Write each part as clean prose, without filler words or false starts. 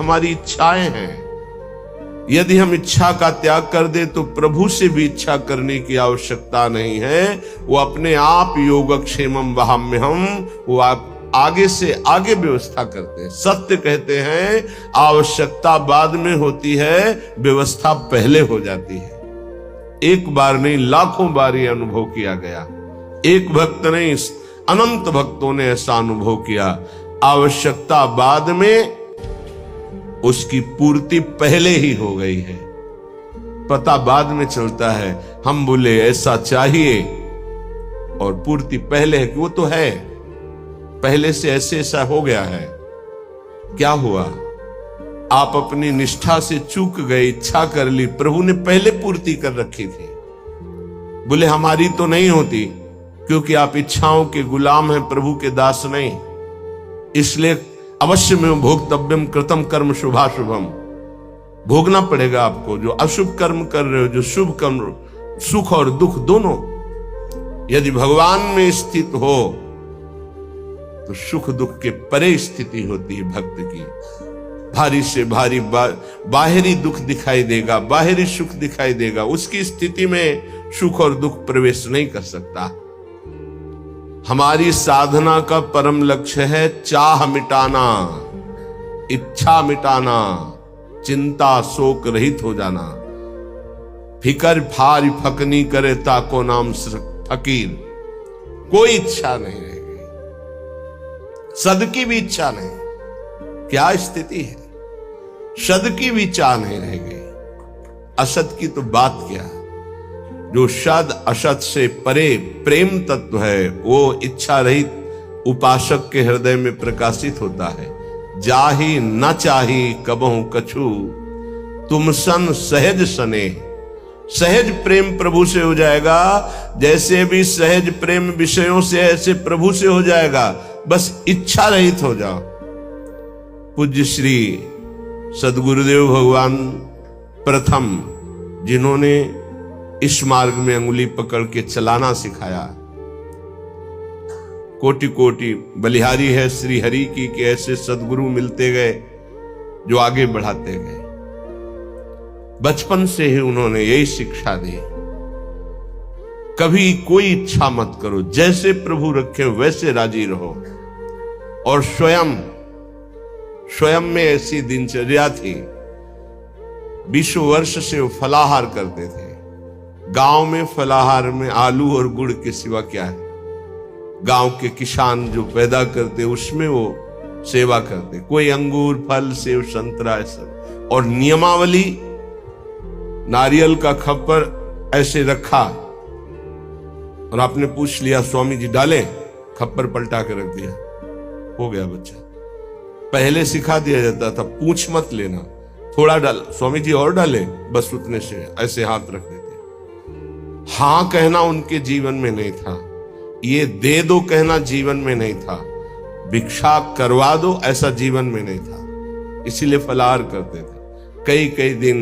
हमारी इच्छाएं हैं। यदि हम इच्छा का त्याग कर दे तो प्रभु से भी इच्छा करने की आवश्यकता नहीं है। वो अपने आप योगक्षेमम वहाम्यहम, वो आप आगे से आगे व्यवस्था करते हैं। सत्य कहते हैं आवश्यकता बाद में होती है, व्यवस्था पहले हो जाती है। एक बार नहीं, लाखों बार ये अनुभव किया गया। एक भक्त नहीं, अनंत भक्तों ने ऐसा अनुभव किया। आवश्यकता बाद में, उसकी पूर्ति पहले ही हो गई है। पता बाद में चलता है। हम बोले ऐसा चाहिए और पूर्ति पहले है कि वो तो है, पहले से ऐसे ऐसा हो गया है। क्या हुआ? आप अपनी निष्ठा से चूक गए, इच्छा कर ली, प्रभु ने पहले पूर्ति कर रखी थी। बोले हमारी तो नहीं होती, क्योंकि आप इच्छाओं के गुलाम हैं, प्रभु के दास नहीं। इसलिए अवश्य में भोक्तव्यम कृतम कर्म शुभाशुभम, भोगना पड़ेगा आपको। जो अशुभ कर्म कर रहे हो, जो शुभ कर्म, सुख और दुख दोनों यदि भगवान में स्थित हो तो सुख दुख के परे स्थिति होती है भक्त की। भारी से भारी बाहरी दुख दिखाई देगा, बाहरी सुख दिखाई देगा, उसकी स्थिति में सुख और दुख प्रवेश नहीं कर सकता। हमारी साधना का परम लक्ष्य है चाह मिटाना, इच्छा मिटाना, चिंता शोक रहित हो जाना। फिकर फार फकनी करे ताको नाम फकीर, कोई इच्छा नहीं रहेगी, सद की भी इच्छा नहीं। क्या स्थिति है? सद की भी चाह नहीं रह गई। असत की तो बात क्या, जो सद असत से परे प्रेम तत्व है, वो इच्छा रहित उपासक के हृदय में प्रकाशित होता है। जाही न चाही कबहू कछु, तुम सन सहज सने। सहज प्रेम प्रभु से हो जाएगा, जैसे भी सहज प्रेम विषयों से ऐसे प्रभु से हो जाएगा। बस इच्छा रहित हो जाओ। पूज्य श्री सद्गुरुदेव भगवान प्रथम जिन्होंने इस मार्ग में अंगुली पकड़ के चलाना सिखाया। कोटि कोटि बलिहारी है श्री हरि की कि ऐसे सद्गुरु मिलते गए जो आगे बढ़ाते गए। बचपन से ही उन्होंने यही शिक्षा दी, कभी कोई इच्छा मत करो, जैसे प्रभु रखे वैसे राजी रहो। और स्वयं में ऐसी दिनचर्या थी। 20 वर्ष से वो फलाहार करते थे। गांव में फलाहार में आलू और गुड़ के सिवा क्या है? गांव के किसान जो पैदा करते उसमें वो सेवा करते। कोई अंगूर फल सेव संतरा ऐसा। और नियमावली, नारियल का खप्पर ऐसे रखा और आपने पूछ लिया स्वामी जी डालें, खप्पर पलटा के रख दिया, हो गया बच्चा। पहले सिखा दिया जाता था पूछ मत लेना, थोड़ा डाल, स्वामी जी और डाले, बस उतने से ऐसे हाथ रख देते। हां कहना उनके जीवन में नहीं था, ये दे दो कहना जीवन में नहीं था, भिक्षा करवा दो ऐसा जीवन में नहीं था। इसीलिए फलाहार करते थे। कई कई दिन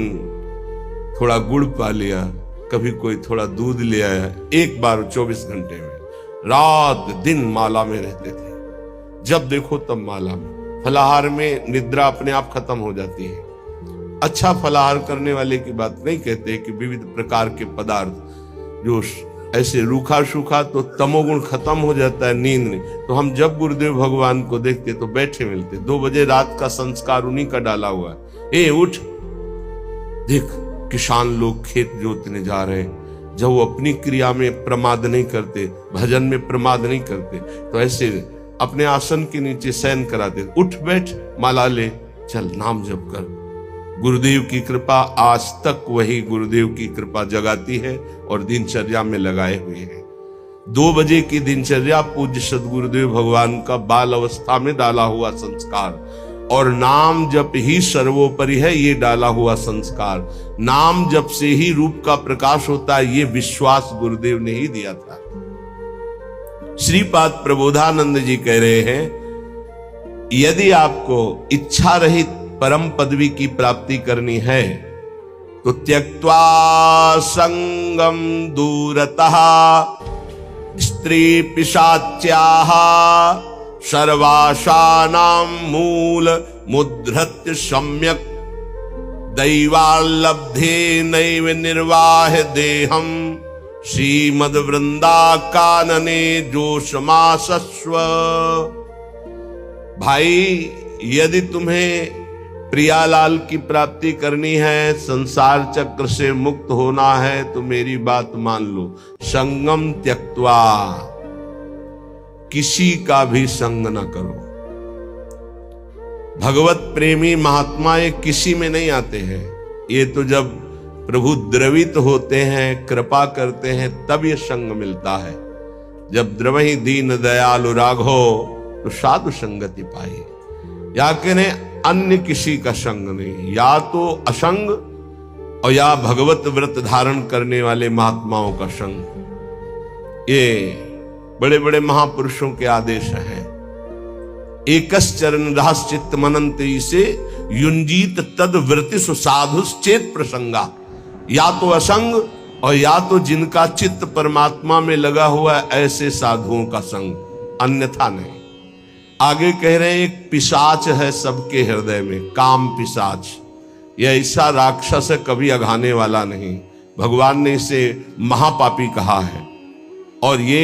थोड़ा गुड़ पा लिया, कभी कोई थोड़ा दूध ले आया। एक बार 24 घंटे में रात दिन माला में रहते थे। जब देखो तब माला में। फलाहार में निद्रा अपने आप खत्म हो जाती है। अच्छा फलाहार करने वाले की बात नहीं कहते कि विविध प्रकार के पदार्थ जो ऐसे रूखा सूखा, तो तमोगुण खत्म हो जाता है, नींद नहीं। तो हम जब गुरुदेव भगवान को देखते तो बैठे मिलते। 2 बजे रात का संस्कार उन्हीं का डाला हुआ है। ए उठ, देख किसान लोग खेत जोतने जा रहे हैं। जब वो अपनी क्रिया में प्रमाद नहीं करते, भजन में प्रमाद नहीं करते, तो ऐसे अपने आसन के नीचे शयन कराते। उठ बैठ, माला ले, चल नाम जप कर। गुरुदेव की कृपा आज तक वही गुरुदेव की कृपा जगाती है और दिनचर्या में लगाए हुए हैं। 2 बजे की दिनचर्या पूज्य सद्गुरुदेव भगवान का बाल अवस्था में डाला हुआ संस्कार, और नाम जप ही सर्वोपरि है, ये डाला हुआ संस्कार। नाम जप से ही रूप का प्रकाश होता है, ये विश्वास गुरुदेव ने ही दिया था। श्रीपाद प्रबोधानंद जी कह रहे हैं, यदि आपको इच्छा रहित परम पदवी की प्राप्ति करनी है तो त्यक्त्वा संगम दूरतः स्त्री पिशाच्याः सर्वासानां मूल मुद्धृत्य सम्यक दैवाल्लब्धे नैव निर्वाह देहम श्रीमद वृंदा कानने जोशमासस्व। भाई, यदि तुम्हें प्रियालाल की प्राप्ति करनी है, संसार चक्र से मुक्त होना है, तो मेरी बात मान लो। संगम त्यक्त्वा, किसी का भी संग न करो। भगवत प्रेमी महात्मा ये किसी में नहीं आते हैं। ये तो जब प्रभु द्रवित होते हैं, कृपा करते हैं, तब ये संग मिलता है। जब द्रवहि दीन दयालु राघो तो साधु संगति पाई। या कहें अन्य किसी का संग नहीं, या तो असंग और या भगवत व्रत धारण करने वाले महात्माओं का संग। ये बड़े बड़े महापुरुषों के आदेश हैं। एकस चरण रहस चित्त मनंति से युंजीत तद वृत्ति सुसाधुश्चेत प्रसंगा। या तो असंग और या तो जिनका चित्त परमात्मा में लगा हुआ है, ऐसे साधुओं का संग, अन्यथा नहीं। आगे कह रहे हैं, एक पिशाच है सबके हृदय में, काम पिशाच। यह ऐसा राक्षस है, कभी अघाने वाला नहीं। भगवान ने इसे महापापी कहा है। और ये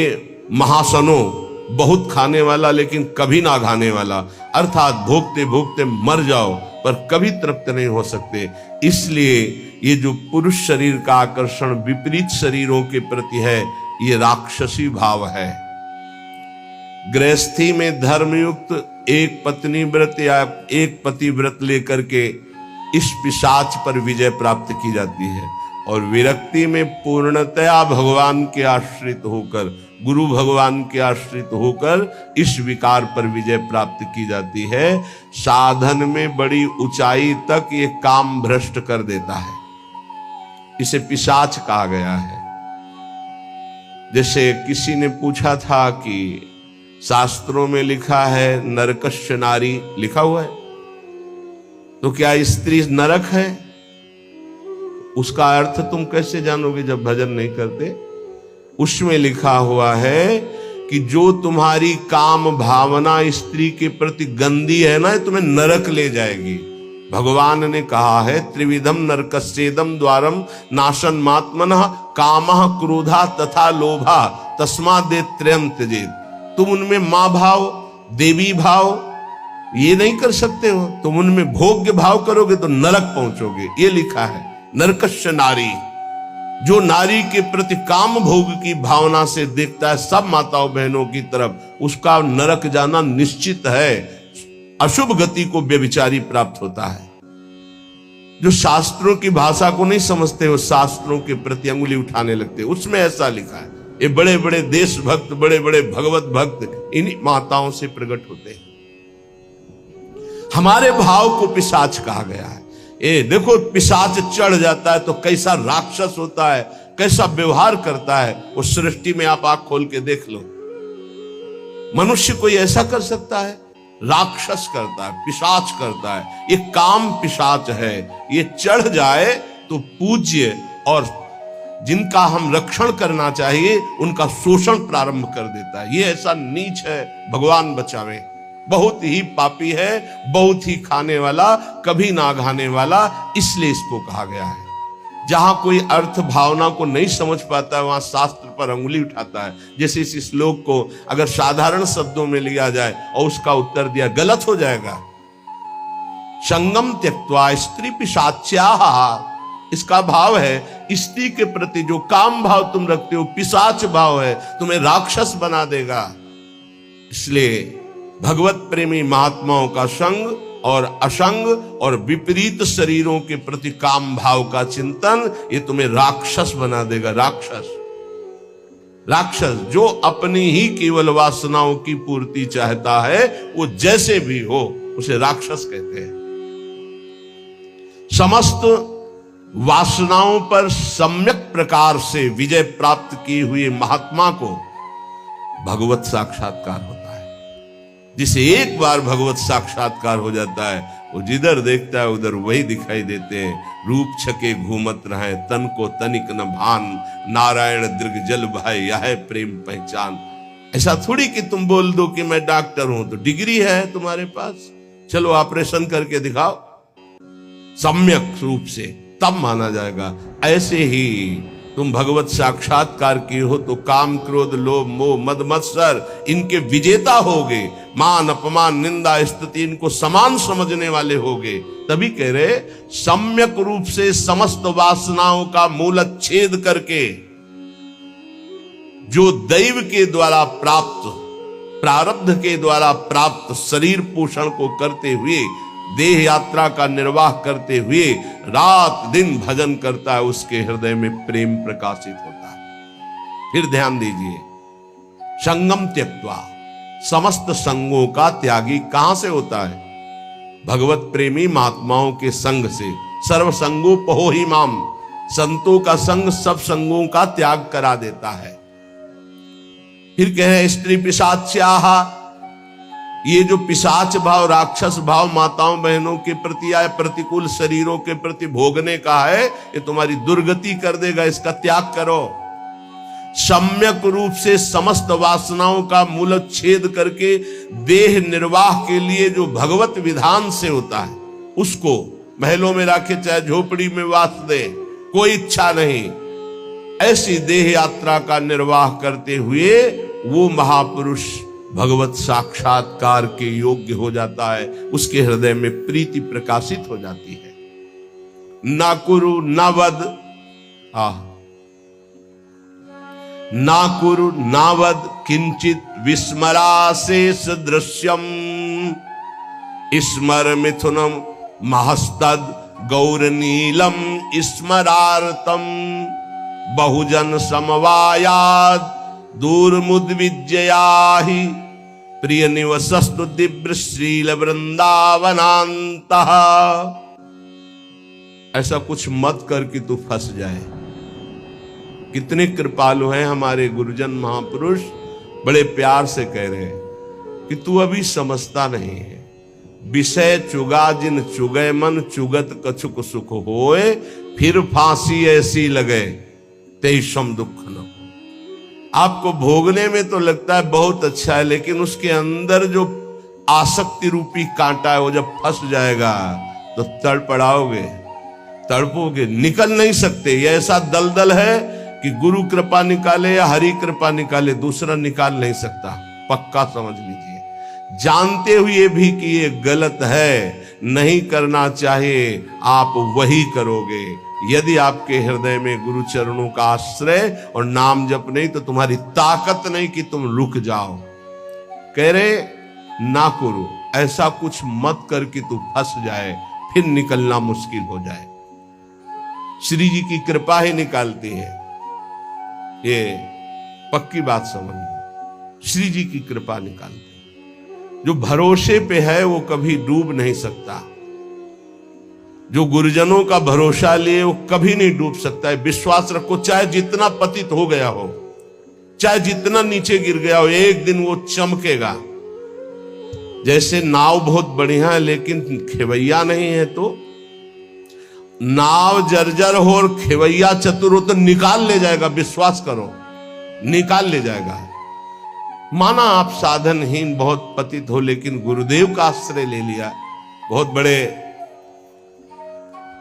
महासनो, बहुत खाने वाला लेकिन कभी ना खाने वाला, अर्थात भोगते भोगते मर जाओ पर कभी तृप्त नहीं हो सकते। इसलिए ये जो पुरुष शरीर का आकर्षण विपरीत शरीरों के प्रति है, ये राक्षसी भाव है। गृहस्थी में धर्मयुक्त एक पत्नी व्रत या एक पति व्रत लेकर के इस पिशाच पर विजय प्राप्त की जाती है। और विरक्ति में पूर्णतया भगवान के आश्रित होकर, गुरु भगवान के आश्रित होकर इस विकार पर विजय प्राप्त की जाती है। साधन में बड़ी ऊंचाई तक ये काम भ्रष्ट कर देता है। इसे पिशाच कहा गया है। जैसे किसी ने पूछा था कि शास्त्रों में लिखा है नरकस्य नारी, लिखा हुआ है, तो क्या स्त्री नरक है? उसका अर्थ तुम कैसे जानोगे जब भजन नहीं करते? उसमें लिखा हुआ है कि जो तुम्हारी काम भावना स्त्री के प्रति गंदी है ना, तुम्हें नरक ले जाएगी। भगवान ने कहा है, त्रिविधम नरकस्येदम द्वारम नाशन मात्मनः कामः क्रोधा तथा लोभा तस्मादेव त्रयं त्यजेत्। तुम उनमें मां भाव, देवी भाव ये नहीं कर सकते हो। तुम उनमें भोग्य भाव करोगे तो नरक पहुंचोगे। ये लिखा है नरकस्य नारी। जो नारी के प्रति काम भोग की भावना से देखता है सब माताओं बहनों की तरफ, उसका नरक जाना निश्चित है। अशुभ गति को व्यभिचारी प्राप्त होता है। जो शास्त्रों की भाषा को नहीं समझते हो, शास्त्रों के प्रति अंगुली उठाने लगते, उसमें ऐसा लिखा है। ये बड़े बड़े देशभक्त, बड़े बड़े भगवत भक्त इन्हीं माताओं से प्रकट होते हैं। हमारे भाव को पिशाच कहा गया है। ये देखो, पिशाच चढ़ जाता है तो कैसा राक्षस होता है, कैसा व्यवहार करता है। उस सृष्टि में आप आंख खोल के देख लो। मनुष्य कोई ऐसा कर सकता है? राक्षस करता है, पिशाच करता है। ये काम पिशाच है। ये चढ़ जाए तो पूज्य और जिनका हम रक्षण करना चाहिए उनका शोषण प्रारंभ कर देता है। ये ऐसा नीच है, भगवान बचावे। बहुत ही पापी है, बहुत ही खाने वाला, कभी ना खाने वाला, इसलिए इसको कहा गया है। जहां कोई अर्थ भावना को नहीं समझ पाता है, वहां शास्त्र पर अंगुली उठाता है। जैसे इस श्लोक को अगर साधारण शब्दों में लिया जाए और उसका उत्तर दिया, गलत हो जाएगा। संगम त्यक्त्वा स्त्री पिशाच्याः, इसका भाव है स्त्री के प्रति जो काम भाव तुम रखते हो पिशाच भाव है, तुम्हें राक्षस बना देगा। इसलिए भगवत प्रेमी महात्माओं का संग और असंग और विपरीत शरीरों के प्रति काम भाव का चिंतन, ये तुम्हें राक्षस बना देगा। राक्षस जो अपनी ही केवल वासनाओं की पूर्ति चाहता है, वो जैसे भी हो उसे राक्षस कहते हैं। समस्त वासनाओं पर सम्यक प्रकार से विजय प्राप्त किए हुए महात्मा को भगवत साक्षात्कार होता है। जिसे एक बार भगवत साक्षात्कार हो जाता है, वो जिधर देखता है उधर वही दिखाई देते हैं। रूप छके घूमत रहे, तन को तनिक न भान, नारायण दीर्घ जल भाई यह प्रेम पहचान। ऐसा थोड़ी कि तुम बोल दो कि मैं डॉक्टर हूं तो डिग्री है तुम्हारे पास, चलो ऑपरेशन करके दिखाओ, सम्यक रूप से, तब माना जाएगा। ऐसे ही तुम भगवत साक्षात्कार की हो तो काम क्रोध लोभ मोह मद मत्सर इनके विजेता होगे, मान अपमान निंदा स्तुति इनको समान समझने वाले होगे। तभी कह रहे सम्यक रूप से समस्त वासनाओं का मूलच्छेद करके जो दैव के द्वारा प्राप्त, प्रारब्ध के द्वारा प्राप्त शरीर पोषण को करते हुए, देह यात्रा का निर्वाह करते हुए रात दिन भजन करता है, उसके हृदय में प्रेम प्रकाशित होता है। फिर ध्यान दीजिए, संगम त्यक्त्वा, समस्त संगों का त्यागी कहां से होता है? भगवत प्रेमी महात्माओं के संग से। सर्व संगो पहो ही माम, संतों का संग सब संगों का त्याग करा देता है। फिर कहे स्त्री पिशाच्याहा, ये जो पिशाच भाव राक्षस भाव माताओं बहनों के प्रति या प्रतिकूल शरीरों के प्रति भोगने का है, ये तुम्हारी दुर्गति कर देगा, इसका त्याग करो। सम्यक रूप से समस्त वासनाओं का मूलच्छेद करके देह निर्वाह के लिए जो भगवत विधान से होता है, उसको महलों में रखे चाहे झोपड़ी में वास दे, कोई इच्छा नहीं, ऐसी देह यात्रा का निर्वाह करते हुए वो महापुरुष भगवत साक्षात्कार के योग्य हो जाता है, उसके हृदय में प्रीति प्रकाशित हो जाती है। ना कुरु ना वद, ना कुरु ना वद किंचित विस्मराशेष दृश्यम, स्मर मिथुनम महस्तद गौर नीलम स्मरार्तम, बहुजन समवायाद दूरमुद्विजयाहि, प्रिय निवसस्तु दिव्य श्रील वृंदावनांत। ऐसा कुछ मत कर कि तू फंस जाए। कितने कृपालु हैं हमारे गुरुजन महापुरुष, बड़े प्यार से कह रहे हैं कि तू अभी समझता नहीं है। विषय चुगा जिन चुगे मन, चुगत कछुक सुख होए, फिर फांसी ऐसी लगे तेईसम दुख न। आपको भोगने में तो लगता है बहुत अच्छा है, लेकिन उसके अंदर जो आसक्ति रूपी कांटा है वो जब फंस जाएगा तो तड़पड़ाओगे, तड़पोगे, निकल नहीं सकते। ये ऐसा दलदल है कि गुरु कृपा निकाले या हरि कृपा निकाले, दूसरा निकाल नहीं सकता, पक्का समझ लीजिए। जानते हुए भी कि ये गलत है, नहीं करना चाहिए, आप वही करोगे। यदि आपके हृदय में गुरु चरणों का आश्रय और नाम जप नहीं तो तुम्हारी ताकत नहीं कि तुम रुक जाओ। कह रहे ना करो, ऐसा कुछ मत कर कि तू फंस जाए, फिर निकलना मुश्किल हो जाए। श्री जी की कृपा ही निकालती है, ये पक्की बात समझ। श्री जी की कृपा निकालती है। जो भरोसे पे है वो कभी डूब नहीं सकता। जो गुरुजनों का भरोसा लिए वो कभी नहीं डूब सकता है। विश्वास रखो, चाहे जितना पतित हो गया हो, चाहे जितना नीचे गिर गया हो, एक दिन वो चमकेगा। जैसे नाव बहुत बढ़िया है लेकिन खेवैया नहीं है, तो नाव जर्जर हो और खेवैया चतुर हो तो निकाल ले जाएगा, विश्वास करो, निकाल ले जाएगा। माना आप साधनहीन बहुत पतित हो, लेकिन गुरुदेव का आश्रय ले लिया। बहुत बड़े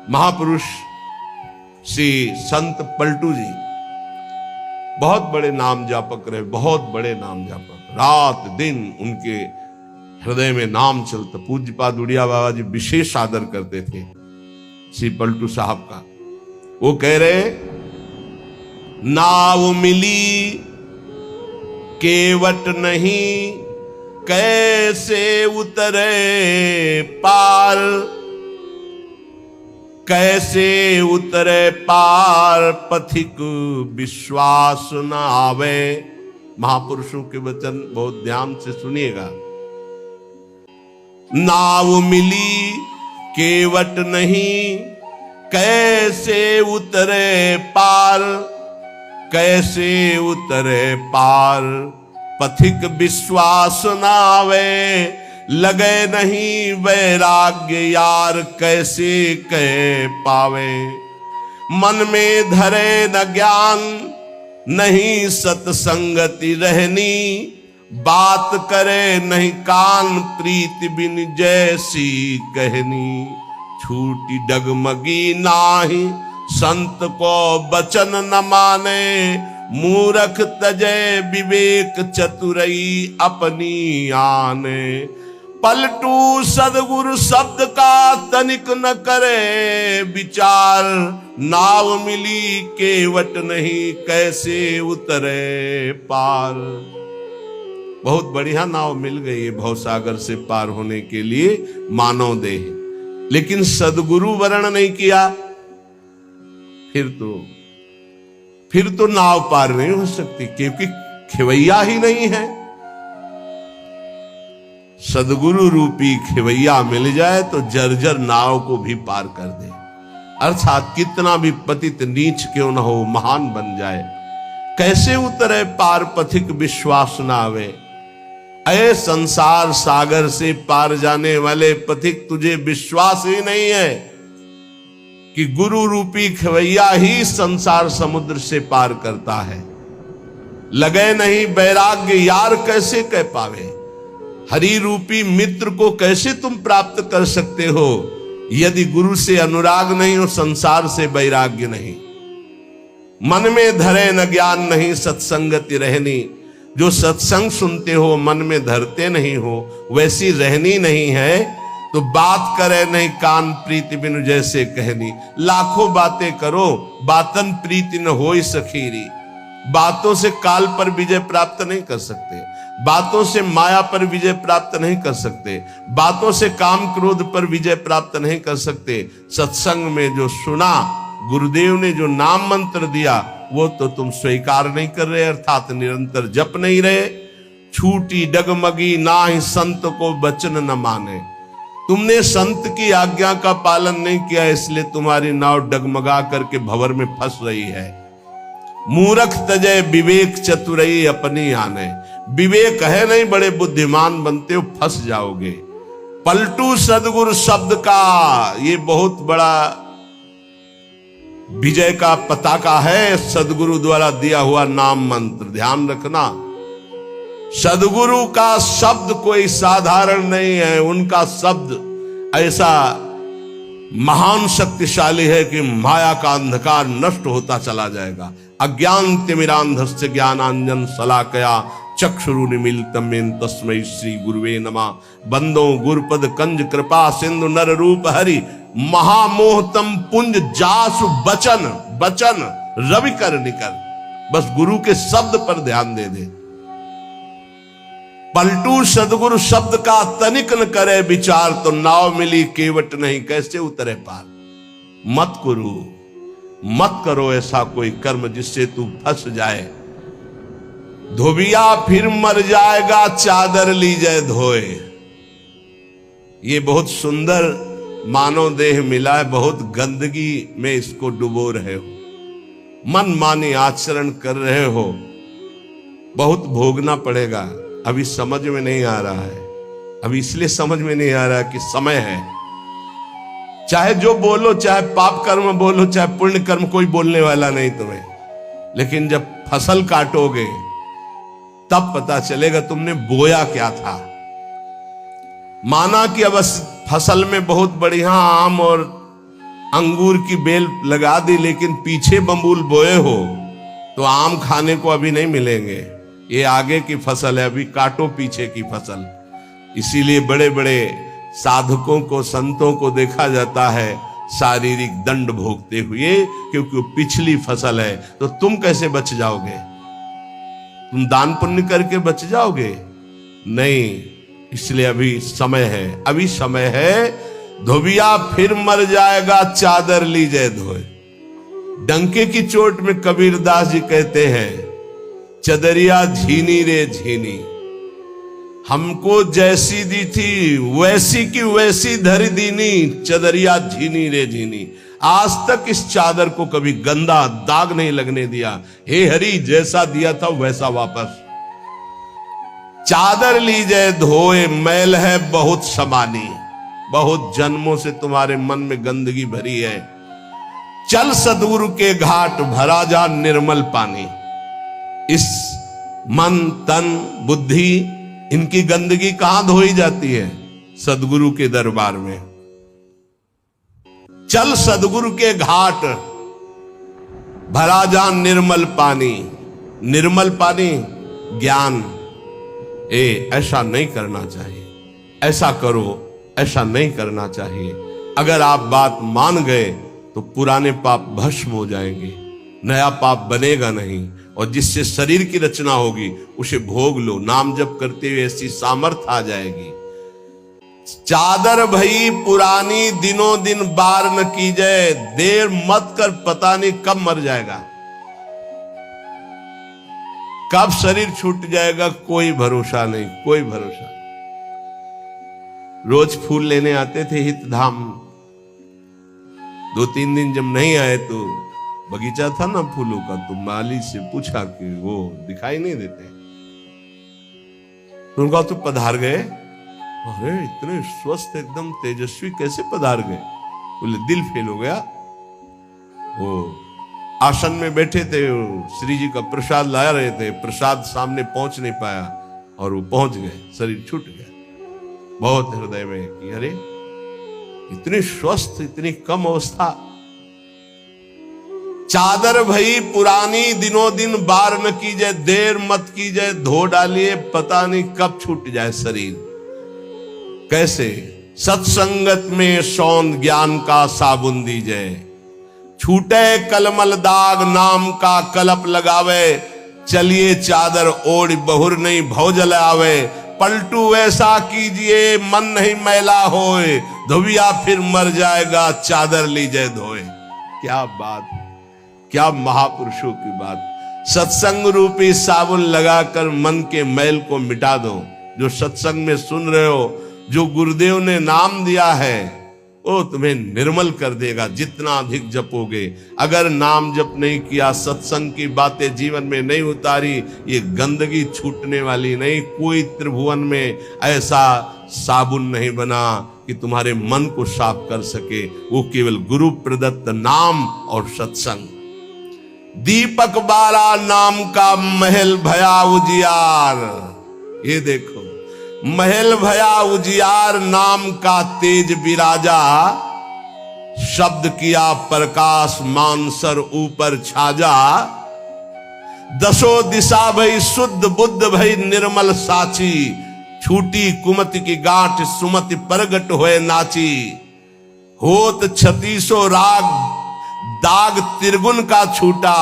महापुरुष श्री संत पलटू जी बहुत बड़े नाम जापक रहे, बहुत बड़े नाम जापक, रात दिन उनके हृदय में नाम चलता। पूज्यपाद उड़िया बाबा जी विशेष आदर करते थे श्री पलटू साहब का। वो कह रहे नाव मिली केवट नहीं, कैसे उतरे पार, कैसे उतरे पार पथिक विश्वास न आवे। महापुरुषों के वचन बहुत ध्यान से सुनिएगा। नाव मिली केवट नहीं, कैसे उतरे पार, कैसे उतरे पार पथिक विश्वास न आवे। लगे नहीं वैराग्य यार, कैसे कह पावे। मन में धरे न ज्ञान, नहीं सत्संगति रहनी, बात करे नहीं कान प्रीति बिन जैसी कहनी, छूटी डगमगी नाही संत को बचन न माने, मूरख तजे विवेक चतुरई अपनी आने, पलटू सदगुरु शब्द का तनिक न करे विचार, नाव मिली केवट नहीं कैसे उतरे पार। बहुत बढ़िया नाव मिल गई है भवसागर से पार होने के लिए मानव देह, लेकिन सदगुरु वर्ण नहीं किया, फिर तो नाव पार नहीं हो सकती, क्योंकि खिवैया ही नहीं है। सदगुरु रूपी खिवैया मिल जाए तो जर्जर नाव को भी पार कर दे, अर्थात कितना भी पतित नीच क्यों न हो महान बन जाए। कैसे उतरे पार पथिक विश्वास न आवे, अये संसार सागर से पार जाने वाले पथिक तुझे विश्वास ही नहीं है कि गुरु रूपी खवैया ही संसार समुद्र से पार करता है। लगे नहीं वैराग्य यार कैसे कह पावे, हरि रूपी मित्र को कैसे तुम प्राप्त कर सकते हो, यदि गुरु से अनुराग नहीं हो संसार से वैराग्य नहीं। मन में धरे न ज्ञान नहीं सत्संगति रहनी, जो सत्संग सुनते हो मन में धरते नहीं हो वैसी रहनी नहीं है, तो बात करे नहीं कान प्रीति बिनु जैसे कहनी। लाखों बातें करो बातन प्रीति न होई सखीरी, बातों से काल पर विजय प्राप्त नहीं कर सकते, बातों से माया पर विजय प्राप्त नहीं कर सकते, बातों से काम क्रोध पर विजय प्राप्त नहीं कर सकते। सत्संग में जो सुना, गुरुदेव ने जो नाम मंत्र दिया वो तो तुम स्वीकार नहीं कर रहे, अर्थात निरंतर जप नहीं रहे। छूटी डगमगी ना ही संत को वचन न माने, तुमने संत की आज्ञा का पालन नहीं किया, इसलिए तुम्हारी नाव डगमगा करके भंवर में फंस रही है। मूरख तजय विवेक चतुरई अपनी आने, विवेक है नहीं बड़े बुद्धिमान बनते हो, फंस जाओगे। पलटू सदगुरु शब्द का ये बहुत बड़ा विजय का पताका है, सदगुरु द्वारा दिया हुआ नाम मंत्र। ध्यान रखना, सदगुरु का शब्द कोई साधारण नहीं है, उनका शब्द ऐसा महान शक्तिशाली है कि माया का अंधकार नष्ट होता चला जाएगा। अज्ञान तिमिरांधस्य ज्ञानांजन शलाकया चक्षुरुन्मीलितं येन तस्मै श्री गुरुवे नमः। बंदो गुरुपद कंज कृपा सिंधु नर रूप हरि, महामोहतम पुंज जासु बचन बचन रवि कर निकर। बस गुरु के शब्द पर ध्यान दे दे। पलटू सदगुरु शब्द का तनिक न करे विचार, तो नाव मिली केवट नहीं कैसे उतरे पार। मत करो ऐसा कोई कर्म जिससे तू फंस जाए। धोबिया फिर मर जाएगा चादर लीजे धोए। ये बहुत सुंदर मानव देह मिला है, बहुत गंदगी में इसको डुबो रहे हो, मन मानी आचरण कर रहे हो, बहुत भोगना पड़ेगा। अभी समझ में नहीं आ रहा है, अभी इसलिए समझ में नहीं आ रहा कि समय है। चाहे जो बोलो, चाहे पाप कर्म बोलो, चाहे पुण्य कर्म, कोई बोलने वाला नहीं तुम्हें, लेकिन जब फसल काटोगे तब पता चलेगा तुमने बोया क्या था। माना कि अब फसल में बहुत बढ़िया आम और अंगूर की बेल लगा दी, लेकिन पीछे बम्बूल बोए हो तो आम खाने को अभी नहीं मिलेंगे। ये आगे की फसल है, अभी काटो पीछे की फसल। इसीलिए बड़े बड़े साधकों को, संतों को देखा जाता है शारीरिक दंड भोगते हुए, क्योंकि वो पिछली फसल है। तो तुम कैसे बच जाओगे? तुम दान पुण्य करके बच जाओगे? नहीं, इसलिए अभी समय है, अभी समय है। धोबिया फिर मर जाएगा चादर लीजे धोए। डंके की चोट में कबीरदास जी कहते हैं, चदरिया झीनी रे झीनी, हमको जैसी दी थी वैसी की वैसी धरी दीनी, चदरिया झीनी रे झीनी। आज तक इस चादर को कभी गंदा दाग नहीं लगने दिया। हे हरि, जैसा दिया था वैसा वापस। चादर लीजे धोए, मैल है बहुत समानी, बहुत जन्मों से तुम्हारे मन में गंदगी भरी है। चल सदगुरु के घाट, भरा जा निर्मल पानी। इस मन तन बुद्धि इनकी गंदगी कहां धोई जाती है? सदगुरु के दरबार में। चल सदगुरु के घाट, भरा जान निर्मल पानी। निर्मल पानी ज्ञान। ऐसा नहीं करना चाहिए, ऐसा करो, ऐसा नहीं करना चाहिए। अगर आप बात मान गए तो पुराने पाप भस्म हो जाएंगे, नया पाप बनेगा नहीं, और जिससे शरीर की रचना होगी उसे भोग लो। नाम जप करते हुए ऐसी सामर्थ आ जाएगी। चादर भई पुरानी, दिनों दिन बार न की जाए। देर मत कर, पता नहीं कब मर जाएगा, कब शरीर छूट जाएगा, कोई भरोसा नहीं, कोई भरोसा नहीं। रोज फूल लेने आते थे हित धाम, 2-3 दिन जब नहीं आए तो बगीचा था ना फूलों का, तो माली से पूछा कि वो दिखाई नहीं देते, तो उनका तो पधार गए। अरे इतने स्वस्थ एकदम तेजस्वी कैसे पधार गए? बोले दिल फेल हो गया। वो आसन में बैठे थे, श्री जी का प्रसाद ला रहे थे, प्रसाद सामने पहुंच नहीं पाया और वो पहुंच गए, शरीर छूट गया। बहुत हृदय में कि अरे इतनी स्वस्थ, इतनी कम अवस्था। चादर भई पुरानी, दिनों दिन बार न कीजिए। देर मत कीजिए, धो डालिए, पता नहीं कब छूट जाए शरीर। कैसे? सत्संगत में सौंद ज्ञान का साबुन दीजिए। छूटे कलमल दाग, नाम का कलप लगावे। चलिए चादर ओढ़, बहुर नहीं भव जल आवे। पलटू ऐसा कीजिए, मन नहीं मैला होए। धोबिया फिर मर जाएगा, चादर लीजिए धोए। क्या बात, क्या महापुरुषों की बात। सत्संग रूपी साबुन लगाकर मन के मैल को मिटा दो। जो सत्संग में सुन रहे हो, जो गुरुदेव ने नाम दिया है, वो तुम्हें निर्मल कर देगा जितना अधिक जपोगे। अगर नाम जप नहीं किया, सत्संग की बातें जीवन में नहीं उतारी, ये गंदगी छूटने वाली नहीं। कोई त्रिभुवन में ऐसा साबुन नहीं बना कि तुम्हारे मन को साफ कर सके। वो केवल गुरु प्रदत्त नाम और सत्संग। दीपक बारा नाम का महल भया उजियार। ये देखो, महल भया उजियार, नाम का तेज विराजा। शब्द किया प्रकाश, मानसर ऊपर छाजा। दसों दिशा भई शुद्ध, बुद्ध भई निर्मल साची। छूटी कुमति की गांठ, सुमति प्रगट होए नाची। होत 36 राग, दाग त्रिगुण का छूटा।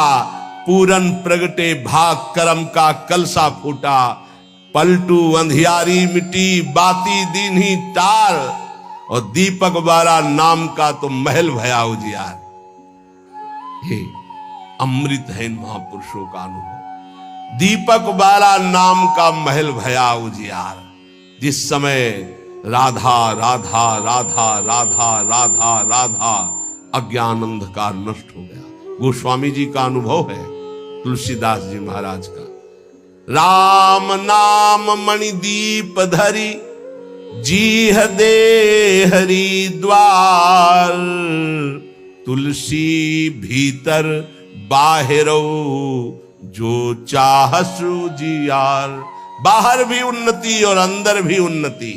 पूरन प्रगटे, भाग करम का कलसा फूटा। पलटू अंधियारी मिटी, बाती दीन्ही टार। और दीपक बारा नाम का तो महल भया उजियार। ये अमृत है इन महापुरुषों का अनुभव। दीपक बारा नाम का महल भया उजियार। जिस समय राधा राधा राधा राधा राधा राधा अज्ञान अंधकार नष्ट हो गया। गोस्वामी जी का अनुभव है, तुलसीदास जी महाराज का। राम नाम मणिदीप धरी, जीह दे हरि द्वार। तुलसी भीतर बाहरो, जो चाहसु जियार। बाहर भी उन्नति और अंदर भी उन्नति।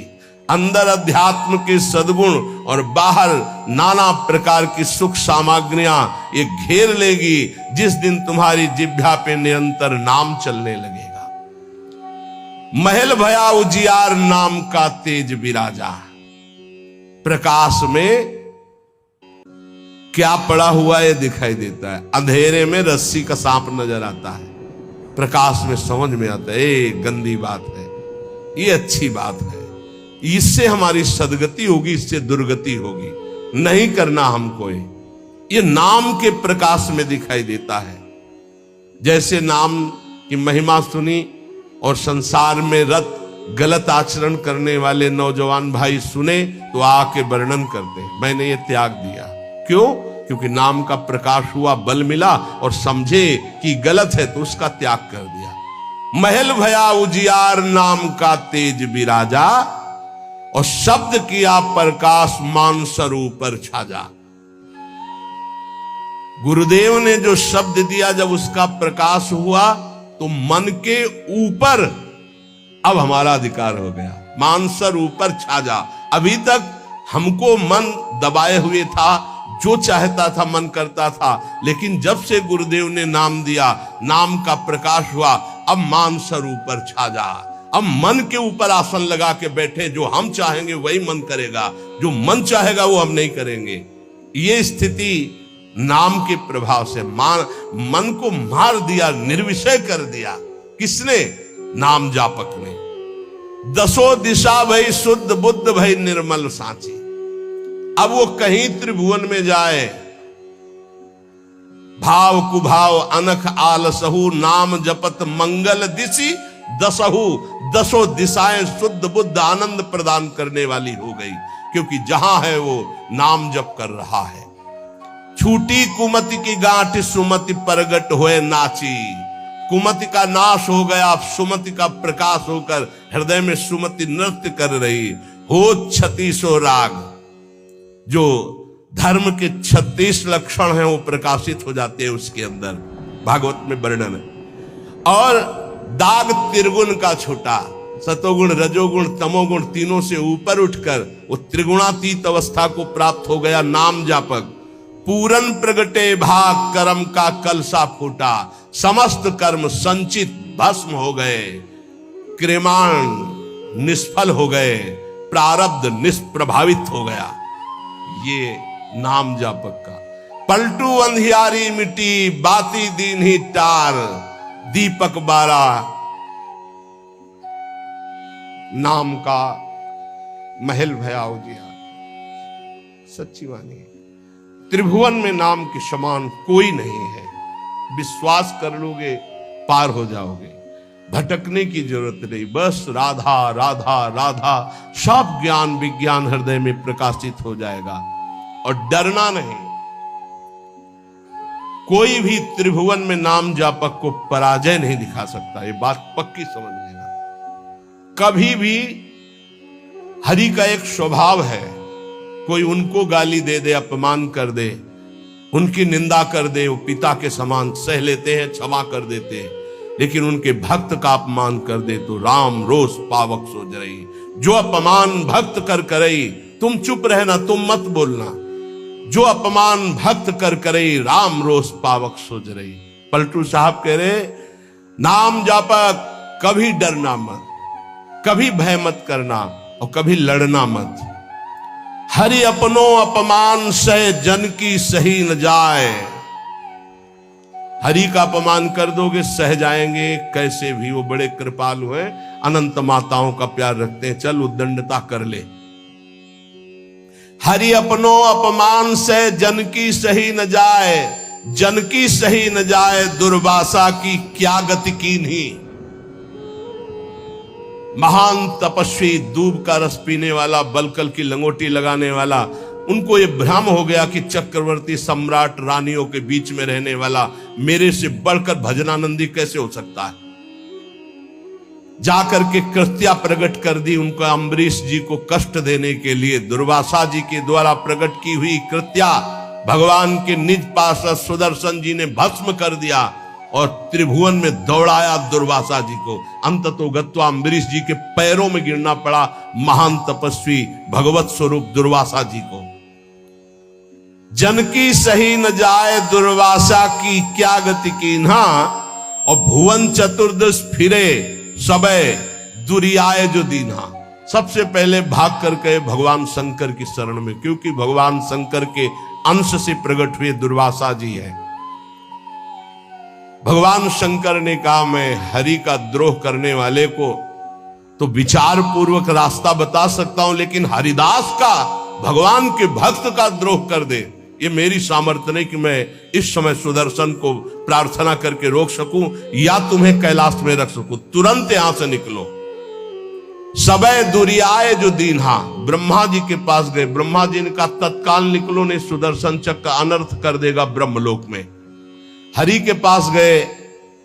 अंदर अध्यात्म के सद्गुण और बाहर नाना प्रकार की सुख सामग्रियां ये घेर लेगी। जिस दिन तुम्हारी जिह्वा पे निरंतर नाम चलने लगेगा। महल भया उजियार, नाम का तेज विराजा। प्रकाश में क्या पड़ा हुआ है दिखाई देता है। अंधेरे में रस्सी का सांप नजर आता है, प्रकाश में समझ में आता है ये गंदी बात है, ये अच्छी बात है। इससे हमारी सदगति होगी, इससे दुर्गति होगी। नहीं करना हमको। ये नाम के प्रकाश में दिखाई देता है। जैसे नाम की महिमा सुनी और संसार में रत गलत आचरण करने वाले नौजवान भाई सुने तो आके वर्णन करते हैं, मैंने ये त्याग दिया। क्यों? क्योंकि नाम का प्रकाश हुआ, बल मिला और समझे कि गलत है तो उसका त्याग कर दिया। महल भया उजियार, नाम का तेज विराजा। और शब्द किया प्रकाश, मानसर ऊपर छाजा। गुरुदेव ने जो शब्द दिया, जब उसका प्रकाश हुआ तो मन के ऊपर अब हमारा अधिकार हो गया। मानसर ऊपर छा जा। अभी तक हमको मन दबाए हुए था, जो चाहता था मन करता था, लेकिन जब से गुरुदेव ने नाम दिया, नाम का प्रकाश हुआ, अब मानसर ऊपर छा जा। अब मन के ऊपर आसन लगा के बैठे, जो हम चाहेंगे वही मन करेगा, जो मन चाहेगा वो हम नहीं करेंगे। ये स्थिति नाम के प्रभाव से मन को मार दिया, निर्विषय कर दिया। किसने? नाम जापक ने। दसों दिशा भई शुद्ध, बुद्ध भई निर्मल सांची। अब वो कहीं त्रिभुवन में जाए, भाव कुभाव अनख आलसहु, नाम जपत मंगल दिशि दसहु। दसों दिशाएं शुद्ध बुद्ध आनंद प्रदान करने वाली हो गई, क्योंकि जहां है वो नाम जप कर रहा है। छूटी कुमति की गांठ, सुमति परगट होए नाची। कुमति का नाश हो गया, सुमति का प्रकाश होकर हृदय में सुमति नृत्य कर रही। हो 36 राग, जो धर्म के 36 लक्षण हैं वो प्रकाशित हो जाते हैं उसके अंदर, भागवत में वर्णन है। और दाग त्रिगुण का छूटा, सतोगुण रजोगुण तमोगुण तीनों से ऊपर उठकर वो त्रिगुणातीत अवस्था को प्राप्त हो गया नाम जापक। पूरन प्रगटे भाग, कर्म का कलसा फूटा। समस्त कर्म संचित भस्म हो गए, क्रियमाण निष्फल हो गए, प्रारब्ध निष्प्रभावित हो गया। ये नाम जापक का। पलटू अंधियारी मिट्टी, बाती दीन ही टार। दीपक बारा नाम का महल भया उजियार। सच्ची वाणी है। त्रिभुवन में नाम के समान कोई नहीं है। विश्वास कर लोगे पार हो जाओगे, भटकने की जरूरत नहीं। बस राधा राधा राधा, सब ज्ञान विज्ञान हृदय में प्रकाशित हो जाएगा। और डरना नहीं। कोई भी त्रिभुवन में नाम जापक को पराजय नहीं दिखा सकता, ये बात पक्की समझ लेना। कभी भी हरि का एक स्वभाव है, कोई उनको गाली दे दे, अपमान कर दे, उनकी निंदा कर दे, वो पिता के समान सह लेते हैं, क्षमा कर देते हैं। लेकिन उनके भक्त का अपमान कर दे तो राम रोष पावक सो जरई। जो अपमान भक्त कर करई, तुम चुप रहना, तुम मत बोलना। जो अपमान भक्त कर करई, राम रोष पावक सो जरई। पलटू साहब कह रहे, नाम जापक कभी डरना मत, कभी भय मत करना और कभी लड़ना मत। हरि अपनो अपमान सह, जन की सही न जाए। हरि का अपमान कर दोगे सह जाएंगे, कैसे भी। वो बड़े कृपालु हैं, अनंत माताओं का प्यार रखते हैं, चल उद्दंडता कर ले। हरि अपनो अपमान से, जन की सही न जाए। जन की सही न जाए, दुर्वासा की क्या गति कीन्ही। महान तपस्वी, दूब का रस पीने वाला, बलकल की लंगोटी लगाने वाला, उनको ये भ्रम हो गया कि चक्रवर्ती सम्राट रानियों के बीच में रहने वाला मेरे से बढ़कर भजनानंदी कैसे हो सकता है। जाकर के कृत्या प्रकट कर दी उनको, अम्बरीश जी को कष्ट देने के लिए। दुर्वासा जी के द्वारा प्रकट की हुई कृत्या भगवान के निज पार्षद सुदर्शन जी ने भस्म कर दिया और त्रिभुवन में दौड़ाया दुर्वासा जी को। अंततोगत्वा अम्बरीश जी के पैरों में गिरना पड़ा महान तपस्वी भगवत स्वरूप दुर्वासा जी को। जन की सही न जाए, दुर्वासा की क्या गति कीन्हा। और भुवन चतुर्दश फिरे, सबे दुरियाए जो दीन्हा। सबसे पहले भाग करके भगवान शंकर की शरण में, क्योंकि भगवान शंकर के अंश से प्रकट हुए दुर्वासा जी है। भगवान शंकर ने कहा, मैं हरि का द्रोह करने वाले को तो विचार पूर्वक रास्ता बता सकता हूं, लेकिन हरिदास का, भगवान के भक्त का द्रोह कर दे, ये मेरी सामर्थ्य नहीं कि मैं इस समय सुदर्शन को प्रार्थना करके रोक सकूं या तुम्हें कैलाश में रख सकूं। तुरंत यहां से निकलो। सबे दुरियाए जो दीन्हा। ब्रह्मा जी के पास गए, ब्रह्मा जी ने कहा तत्काल निकलो, नहीं सुदर्शन चक्र का अनर्थ कर देगा ब्रह्मलोक में। हरि के पास गए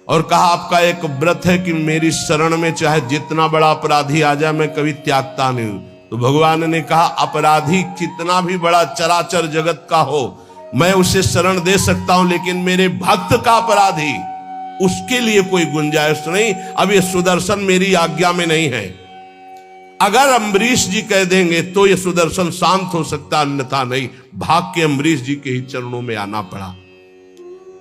और कहा आपका एक व्रत है कि मेरी शरण में चाहे जितना बड़ा अपराधी आ जाए मैं कभी त्यागता नहीं हूं। तो भगवान ने कहा अपराधी कितना भी बड़ा चराचर जगत का हो मैं उसे शरण दे सकता हूं, लेकिन मेरे भक्त का अपराधी उसके लिए कोई गुंजाइश नहीं। अब ये सुदर्शन मेरी आज्ञा में नहीं है। अगर अम्बरीश जी कह देंगे तो ये सुदर्शन शांत हो सकता, अन्यथा नहीं। भाग के अम्बरीश जी के ही चरणों में आना पड़ा।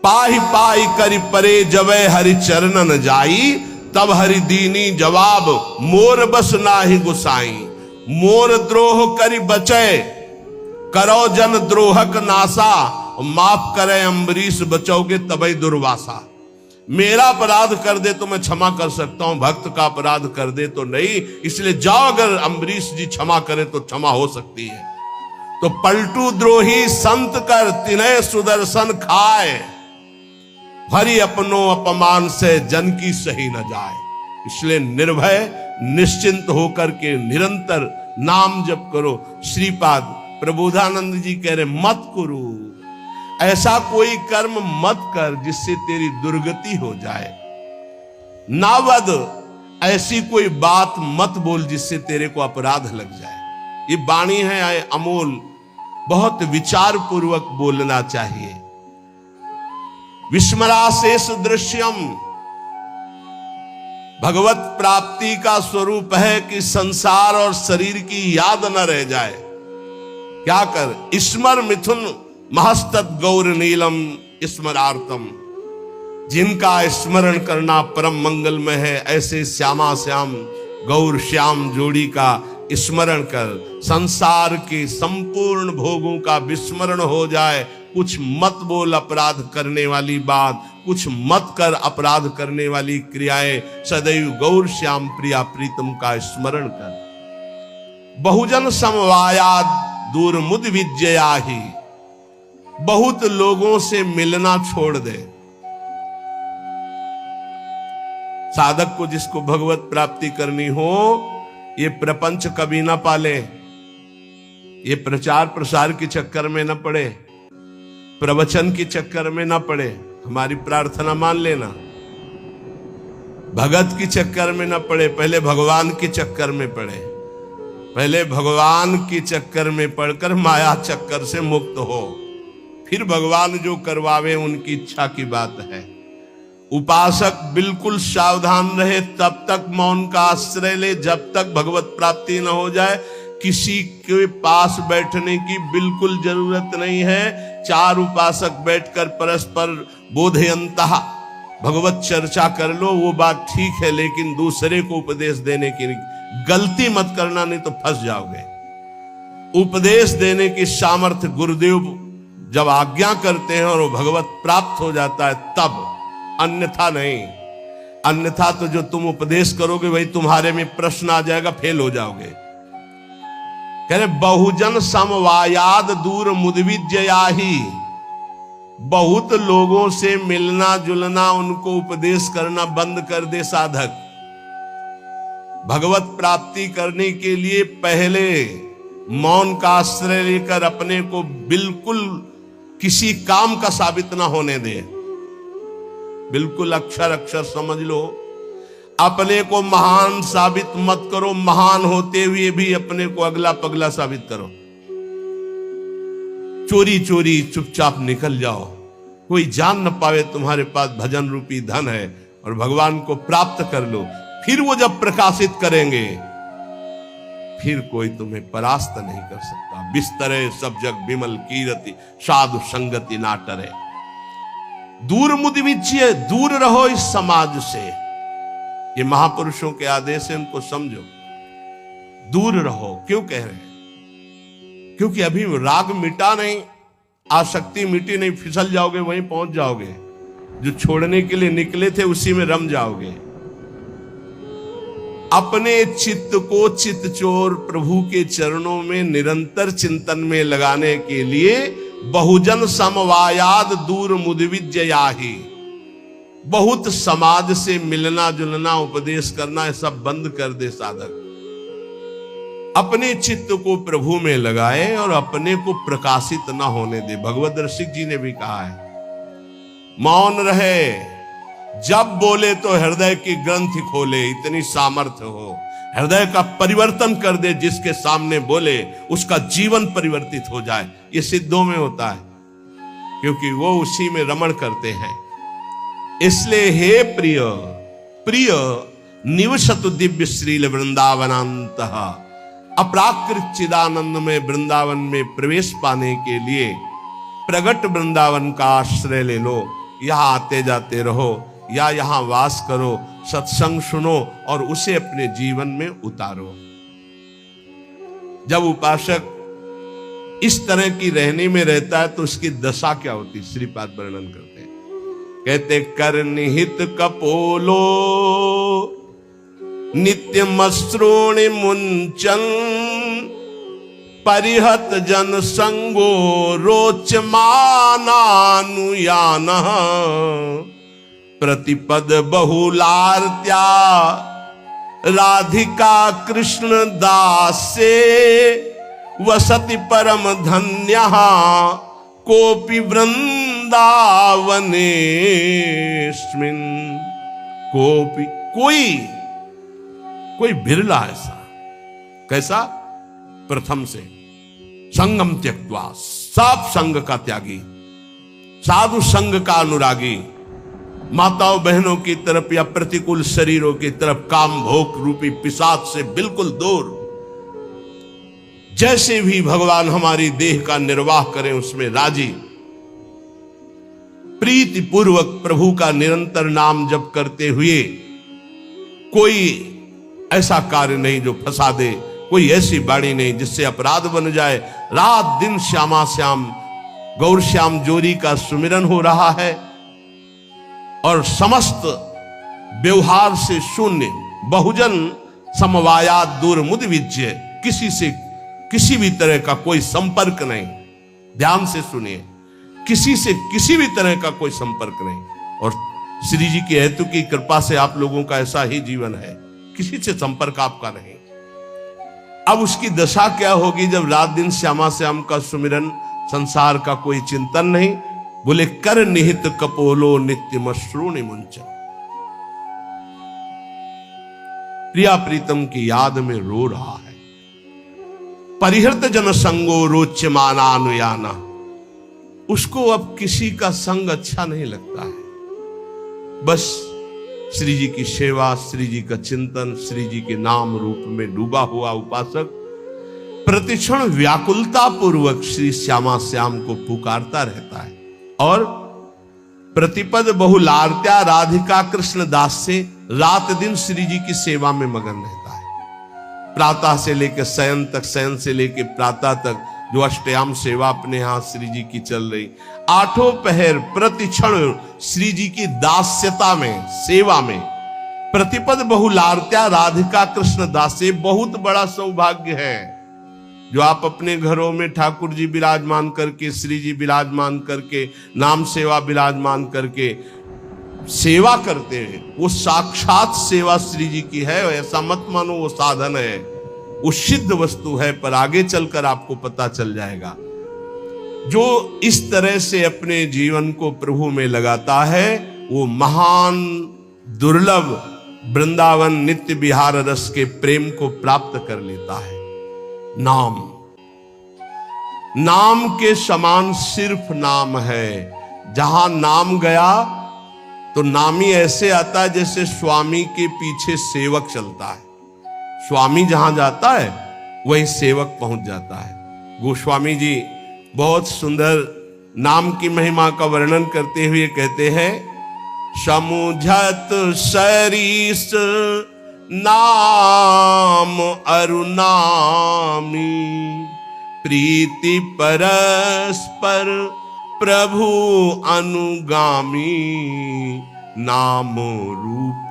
पाही पाही करि परे जबै हरि चरणन जाई, तब हरि दीनी जवाब मोर बस नाही गुसाई। मोर द्रोह करि बचै करो जन द्रोहक नासा, माफ करे अम्बरीश बचोगे तबै दुर्वासा। मेरा अपराध कर दे तो मैं क्षमा कर सकता हूं, भक्त का अपराध कर दे तो नहीं। इसलिए जाओ, अगर अम्बरीश जी क्षमा करें तो क्षमा हो सकती है। तो पलटू द्रोही संत कर तिन्हे सुदर्शन खाए, हरि अपनो अपमान से जन की सही न जाए। इसलिए निर्भय निश्चिंत होकर के निरंतर नाम जप करो। श्रीपाद प्रबोधानंद जी कह रहे मत करो, ऐसा कोई कर्म मत कर जिससे तेरी दुर्गति हो जाए। नावद, ऐसी कोई बात मत बोल जिससे तेरे को अपराध लग जाए। ये वाणी है अमोल, बहुत विचार पूर्वक बोलना चाहिए। विस्मराशेष दृश्यम, भगवत प्राप्ति का स्वरूप है कि संसार और शरीर की याद न रह जाए। क्या कर, स्मर मिथुन महस्तत गौर नीलम स्मरार्थम। जिनका स्मरण करना परम मंगलमय है, ऐसे श्यामा श्याम गौर श्याम जोड़ी का स्मरण कर। संसार के संपूर्ण भोगों का विस्मरण हो जाए। कुछ मत बोल अपराध करने वाली बात, कुछ मत कर अपराध करने वाली क्रियाएं। सदैव गौर श्याम प्रिया प्रीतम का स्मरण कर। बहुजन समवायाद दूर मुद विजयाही, बहुत लोगों से मिलना छोड़ दे। साधक को जिसको भगवत प्राप्ति करनी हो, ये प्रपंच कभी ना पाले, ये प्रचार प्रसार के चक्कर में न पड़े, प्रवचन के चक्कर में न पड़े। हमारी प्रार्थना मान लेना, भगत के चक्कर में न पड़े, पहले भगवान के चक्कर में पड़े। पहले भगवान के चक्कर में पड़कर माया चक्कर से मुक्त हो, फिर भगवान जो करवावे उनकी इच्छा की बात है। उपासक बिल्कुल सावधान रहे, तब तक मौन का आश्रय ले जब तक भगवत प्राप्ति न हो जाए। किसी के पास बैठने की बिल्कुल जरूरत नहीं है। चार उपासक बैठकर परस्पर बोधयंतः भगवत चर्चा कर लो, वो बात ठीक है, लेकिन दूसरे को उपदेश देने की गलती मत करना, नहीं तो फंस जाओगे। उपदेश देने की सामर्थ्य गुरुदेव जब आज्ञा करते हैं और वो भगवत प्राप्त हो जाता है तब, अन्यथा नहीं। अन्यथा तो जो तुम उपदेश करोगे वही तुम्हारे में प्रश्न आ जाएगा, फेल हो जाओगे। कह रहे बहुजन समवायाद दूर मुदविजयाही, बहुत लोगों से मिलना जुलना, उनको उपदेश करना बंद कर दे साधक। भगवत प्राप्ति करने के लिए पहले मौन का आश्रय लेकर अपने को बिल्कुल किसी काम का साबित ना होने दे। बिल्कुल अक्षर अक्षर समझ लो। अपने को महान साबित मत करो, महान होते हुए भी अपने को अगला पगला साबित करो। चोरी चोरी चुपचाप निकल जाओ, कोई जान न पावे तुम्हारे पास भजन रूपी धन है, और भगवान को प्राप्त कर लो। फिर वो जब प्रकाशित करेंगे, फिर कोई तुम्हें परास्त नहीं कर सकता। बिस्तरे सब जग विमल कीरति, साधु संगति ना टरे। दूर मुद विजय, दूर रहो इस समाज से। ये महापुरुषों के आदेश है, इनको समझो। दूर रहो। क्यों कह रहे हैं? क्योंकि अभी राग मिटा नहीं, आसक्ति मिटी नहीं, फिसल जाओगे, वहीं पहुंच जाओगे। जो छोड़ने के लिए निकले थे उसी में रम जाओगे। अपने चित्त को चित्तचोर प्रभु के चरणों में निरंतर चिंतन में लगाने के लिए बहुजन समवायाद दूर मुदविजयाही, बहुत समाज से मिलना जुलना, उपदेश करना, सब बंद कर दे साधक। अपने चित्त को प्रभु में लगाए और अपने को प्रकाशित ना होने दे। भगवत रसिक जी ने भी कहा है, मौन रहे, जब बोले तो हृदय की ग्रंथि खोले, इतनी सामर्थ्य हो। हृदय का परिवर्तन कर दे, जिसके सामने बोले उसका जीवन परिवर्तित हो जाए। ये सिद्धों में होता है, क्योंकि वो उसी में रमण करते हैं। इसलिए हे प्रिय प्रिय निवसतु दिव्य श्रील वृंदावनांत, अपराकृत चिदानंद में वृंदावन में प्रवेश पाने के लिए प्रगट वृंदावन का आश्रय ले लो। यहां आते जाते रहो या यहां वास करो, सत्संग सुनो और उसे अपने जीवन में उतारो। जब उपासक इस तरह की रहने में रहता है तो उसकी दशा क्या होती, श्रीपाद वर्णन करते हैं। कहते कर निहित कपोलो नित्य मश्रोणि मुंचन, परिहत जन संगो रोचमानानुयान, प्रतिपद बहुलार्त्या राधिका कृष्ण दासे, वसति परम धन्यः कोपि वृंदावनेस्मिन्। कोपि कोई बिरला ऐसा, कैसा? प्रथम से संगम त्यक्त्वा, सब संग का त्यागी, साधु संग का अनुरागी, माताओं बहनों की तरफ या प्रतिकूल शरीरों की तरफ काम भोग रूपी पिशाच से बिल्कुल दूर। जैसे भी भगवान हमारी देह का निर्वाह करें उसमें राजी, प्रीति पूर्वक प्रभु का निरंतर नाम जप करते हुए कोई ऐसा कार्य नहीं जो फंसा दे, कोई ऐसी बाणी नहीं जिससे अपराध बन जाए। रात दिन श्यामा श्याम गौर श्याम जोरी का सुमिरन हो रहा है और समस्त व्यवहार से शून्य, बहुजन समवायात दूर मुद विज्य, किसी से किसी भी तरह का कोई संपर्क नहीं। ध्यान से सुनिए, किसी से किसी भी तरह का कोई संपर्क नहीं। और श्री जी की हेतु की कृपा से आप लोगों का ऐसा ही जीवन है, किसी से संपर्क आपका नहीं। अब उसकी दशा क्या होगी जब रात दिन श्यामा श्याम का सुमिरन, संसार का कोई चिंतन नहीं। बोले कर निहित कपोलो नित्य मश्रूणि मुंचन, प्रिया प्रीतम की याद में रो रहा है। परिहृत जन संगो रोच्यमानानुयाना, उसको अब किसी का संग अच्छा नहीं लगता है। बस श्री जी की सेवा, श्री जी का चिंतन, श्री जी के नाम रूप में डूबा हुआ उपासक प्रतिक्षण व्याकुलता पूर्वक श्री श्यामा श्याम को पुकारता रहता है और प्रतिपद बहुलार्त्या राधिका कृष्ण दास से रात दिन श्री जी की सेवा में मगन रहता है। प्रातः से लेकर शयन तक, शयन से लेकर प्रातः तक जो अष्टयाम सेवा अपने यहां श्री जी की चल रही, आठों पहर प्रतिक्षण श्री जी की दास्यता में, सेवा में। प्रतिपद बहुलार्त्या राधिका कृष्ण दासे, बहुत बड़ा सौभाग्य है जो आप अपने घरों में ठाकुर जी विराजमान करके, श्री जी विराजमान करके, नाम सेवा विराजमान करके सेवा करते हैं। वो साक्षात सेवा श्री जी की है, ऐसा मत मानो वो साधन है, वो सिद्ध वस्तु है। पर आगे चलकर आपको पता चल जाएगा। जो इस तरह से अपने जीवन को प्रभु में लगाता है वो महान दुर्लभ वृंदावन नित्य विहार रस के प्रेम को प्राप्त कर लेता है। नाम के समान सिर्फ नाम है। जहां नाम गया तो नामी ऐसे आता है जैसे स्वामी के पीछे सेवक चलता है। स्वामी जहां जाता है वहीं सेवक पहुंच जाता है। गोस्वामी जी बहुत सुंदर नाम की महिमा का वर्णन करते हुए कहते हैं, समुझत सरीस नाम अरुनामी, प्रीति परस्पर प्रभु अनुगामी, नाम रूप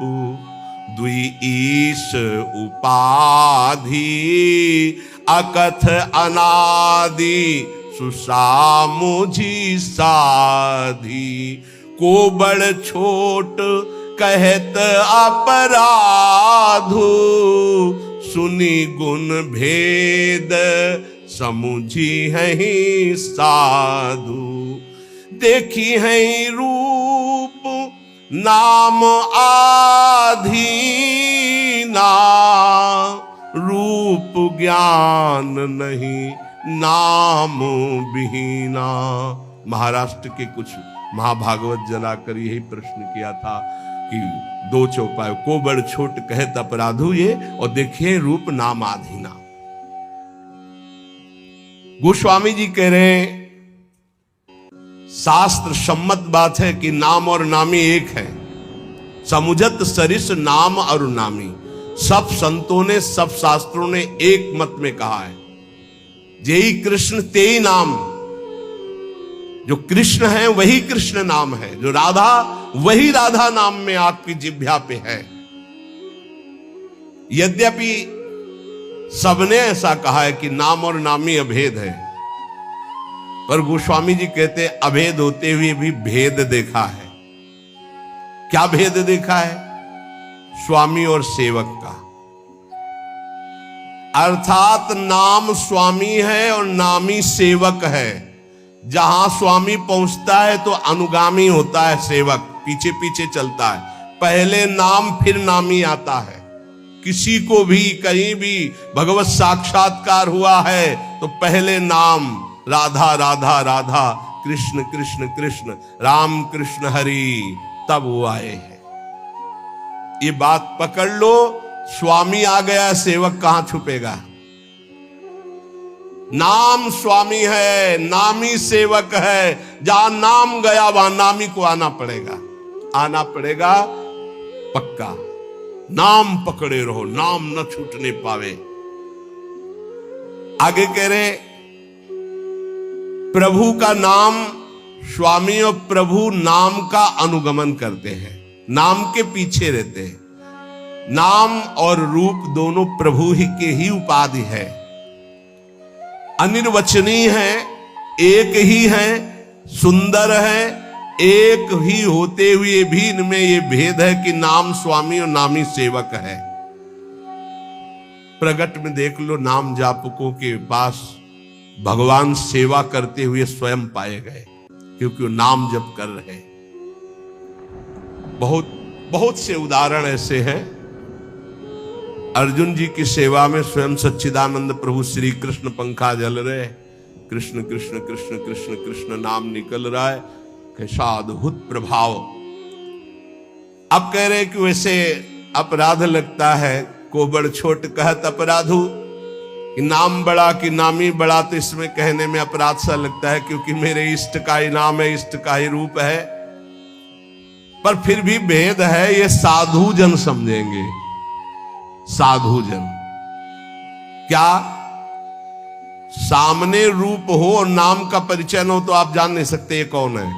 द्विईश उपाधि, अकथ अनादि सुसामुझी साधी, को बड़ छोट कहत अपराधु, सुनी गुण भेद समुझी है साधु, देखी है रूप नाम आधीना, रूप ज्ञान नहीं नाम बिहीना। महाराष्ट्र के कुछ महाभागवत जलाकर यही प्रश्न किया था कि दो चौपाई को बड़ छोट कहत अपराधु ये, और देखिए रूप नाम आधीना। गोस्वामी जी कह रहे हैं शास्त्र सम्मत बात है कि नाम और नामी एक है। समुझत सरिस नाम और नामी, सब संतों ने सब शास्त्रों ने एक मत में कहा है, जेई कृष्ण तेई नाम। जो कृष्ण है वही कृष्ण नाम है, जो राधा वही राधा नाम में आपकी जिह्वा पे है। यद्यपि सबने ऐसा कहा है कि नाम और नामी अभेद है, पर गोस्वामी जी कहते अभेद होते हुए भी भेद देखा है। क्या भेद देखा है? स्वामी और सेवक का। अर्थात नाम स्वामी है और नामी सेवक है। जहां स्वामी पहुंचता है तो अनुगामी होता है सेवक, पीछे पीछे चलता है। पहले नाम फिर नामी आता है। किसी को भी कहीं भी भगवत साक्षात्कार हुआ है तो पहले नाम राधा राधा राधा, कृष्ण कृष्ण कृष्ण, राम कृष्ण हरि, तब वो आए हैं। ये बात पकड़ लो। स्वामी आ गया, सेवक कहां छुपेगा? नाम स्वामी है, नामी सेवक है। जहां नाम गया वहां नामी को आना पड़ेगा, आना पड़ेगा पक्का। नाम पकड़े रहो, नाम न छूटने पावे। आगे कह रहे प्रभु का नाम, स्वामी और प्रभु नाम का अनुगमन करते हैं, नाम के पीछे रहते हैं। नाम और रूप दोनों प्रभु ही के ही उपाधि है, अनिर्वचनीय है, एक ही है, सुंदर है। एक ही होते हुए भी इनमें ये भेद है कि नाम स्वामी और नामी सेवक है। प्रगट में देख लो, नाम जापकों के पास भगवान सेवा करते हुए स्वयं पाए गए, क्योंकि वो नाम जप कर रहे। बहुत बहुत से उदाहरण ऐसे हैं। अर्जुन जी की सेवा में स्वयं सच्चिदानंद प्रभु श्री कृष्ण पंखा जल रहे, कृष्ण कृष्ण कृष्ण कृष्ण कृष्ण नाम निकल रहा है। कैसा अद्भुत प्रभाव। अब कह रहे कि वैसे अपराध लगता है, को बड़ छोट कहत अपराधु, कि नाम बड़ा कि नामी बड़ा, तो इसमें कहने में अपराध सा लगता है, क्योंकि मेरे इष्ट का ही नाम है, इष्ट का ही रूप है। पर फिर भी भेद है, ये साधु जन समझेंगे। साधु जन क्या? सामने रूप हो और नाम का परिचय न हो तो आप जान नहीं सकते ये कौन है।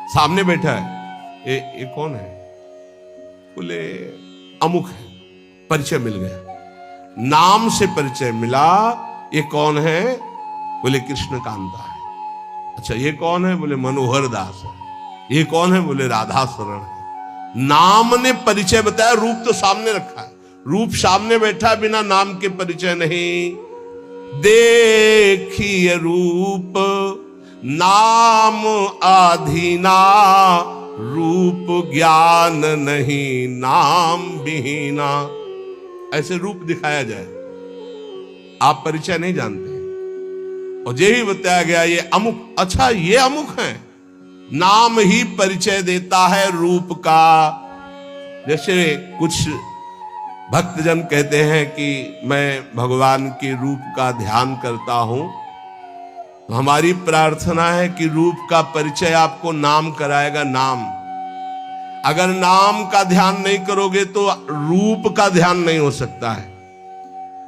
सामने बैठा है, ये कौन है? बोले अमुक है, परिचय मिल गया। नाम से परिचय मिला, ये कौन है? बोले कृष्ण कांता है। अच्छा, ये कौन है? बोले मनोहर दास है। ये कौन है? बोले राधा शरण है। नाम ने परिचय बताया, रूप तो सामने रखा है। रूप सामने बैठा, बिना नाम के परिचय नहीं। देखिए रूप नाम आधीना, रूप ज्ञान नहीं नाम बिहीना। ऐसे रूप दिखाया जाए, आप परिचय नहीं जानते, और ये भी बताया गया ये अमुक। अच्छा, ये अमुक है, नाम ही परिचय देता है रूप का। जैसे कुछ भक्तजन कहते हैं कि मैं भगवान के रूप का ध्यान करता हूं, तो हमारी प्रार्थना है कि रूप का परिचय आपको नाम कराएगा। नाम, अगर नाम का ध्यान नहीं करोगे तो रूप का ध्यान नहीं हो सकता है।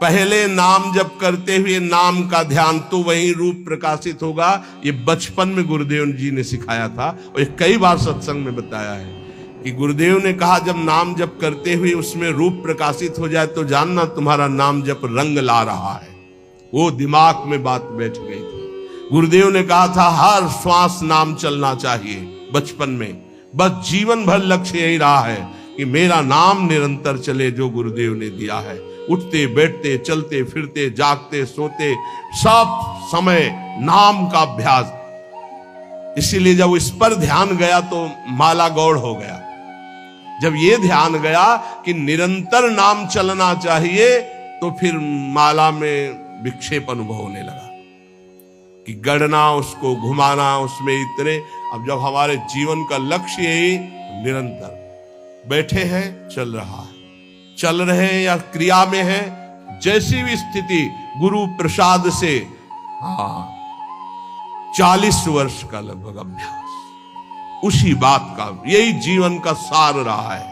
पहले नाम जप करते हुए नाम का ध्यान, तो वही रूप प्रकाशित होगा। ये बचपन में गुरुदेव जी ने सिखाया था, और ये कई बार सत्संग में बताया है कि गुरुदेव ने कहा जब नाम जप करते हुए उसमें रूप प्रकाशित हो जाए तो जानना तुम्हारा नाम जप रंग ला रहा है। वो दिमाग में बात बैठ गई थी। गुरुदेव ने कहा था हर श्वास नाम चलना चाहिए बचपन में, बस जीवन भर लक्ष्य यही रहा है कि मेरा नाम निरंतर चले जो गुरुदेव ने दिया है। उठते बैठते चलते फिरते जागते सोते सब समय नाम का अभ्यास। इसीलिए जब इस पर ध्यान गया तो माला गौड़ हो गया। जब ये ध्यान गया कि निरंतर नाम चलना चाहिए तो फिर माला में विक्षेप अनुभव होने लगा। कि गढ़ना, उसको घुमाना, उसमें इतने। अब जब हमारे जीवन का लक्ष्य यही निरंतर बैठे हैं, चल रहा है, चल रहे हैं या क्रिया में है, जैसी भी स्थिति गुरु प्रसाद से 40 वर्ष का लगभग अभ्यास, उसी बात का, यही जीवन का सार रहा है।